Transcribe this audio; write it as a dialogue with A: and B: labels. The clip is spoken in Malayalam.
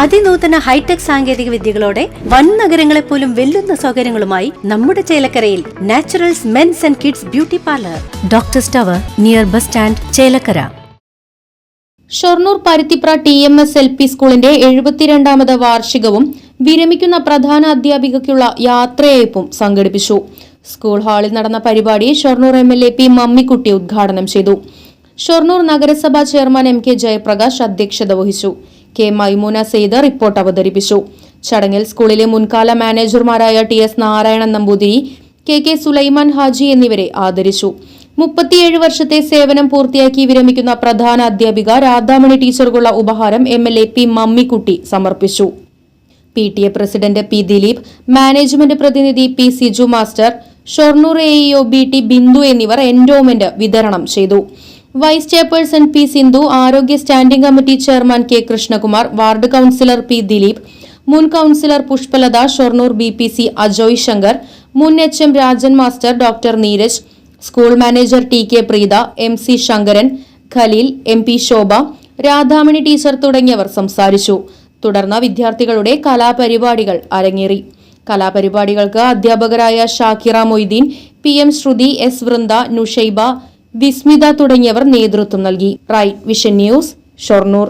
A: അതിനൂതന ഹൈടെക് സാങ്കേതിക വിദ്യകളോടെ വൻ നഗരങ്ങളെ പോലും വെല്ലുന്ന സൗകര്യങ്ങളുമായി നമ്മുടെ ചേലക്കരയിൽ naturals men's and kids beauty parlour, doctors tower, near bus stand, Chelakkara.
B: Shoranur Paruthipra TMS LP സ്കൂളിന്റെ 72ാമത് വാർഷികവും വിരമിക്കുന്ന പ്രധാന അധ്യാപികയ്ക്കുള്ള യാത്രയയപ്പും സംഘടിപ്പിച്ചു. സ്കൂൾ ഹാളിൽ നടന്ന പരിപാടി ഷൊർണൂർ MLA P മമ്മിക്കുട്ടി ഉദ്ഘാടനം ചെയ്തു. ഷൊർണൂർ നഗരസഭാ ചെയർമാൻ MK ജയപ്രകാശ് അധ്യക്ഷത വഹിച്ചു. K മൈമൂന സെയ്ദ് റിപ്പോർട്ട് അവതരിപ്പിച്ചു. ചടങ്ങിൽ സ്കൂളിലെ മുൻകാല മാനേജർമാരായ TS നാരായണൻ നമ്പൂതിരി, KK സുലൈമാൻ ഹാജി എന്നിവരെ ആദരിച്ചു. 37 വർഷത്തെ സേവനം പൂർത്തിയാക്കി വിരമിക്കുന്ന പ്രധാന അധ്യാപിക രാധാമണി ടീച്ചർക്കുള്ള ഉപഹാരം MLA P മമ്മിക്കുട്ടി സമർപ്പിച്ചു. PTA president P Dileep, management പ്രതിനിധി P Siju master, Shoranur AEO BT Bindu എന്നിവർ എൻഡോമെന്റ് വിതരണം ചെയ്തു. വൈസ് ചെയർപേഴ്സൺ P സിന്ധു, ആരോഗ്യ standing committee chairman K Krishnakumar, ward councillor P Dileep, മുൻ കൌൺസിലർ പുഷ്പലത, ഷൊർണൂർ BPC അജോയ് ശങ്കർ, മുൻ HM Rajan master, doctor Neeraj, school manager TK Preetha, MC Sankaran, Khaleel, MP Shobha, Radhamani teacher തുടങ്ങിയവർ സംസാരിച്ചു. തുടർന്ന് വിദ്യാർത്ഥികളുടെ കലാപരിപാടികൾ അരങ്ങേറി. കലാപരിപാടികൾക്ക് അധ്യാപകരായ ഷാക്കിറ മൊയ്തീൻ, PM ശ്രുതി, S വൃന്ദ, നുഷൈബ, വിസ്മിത തുടങ്ങിയവർ നേതൃത്വം നൽകി. Right Vision News, Shoranur.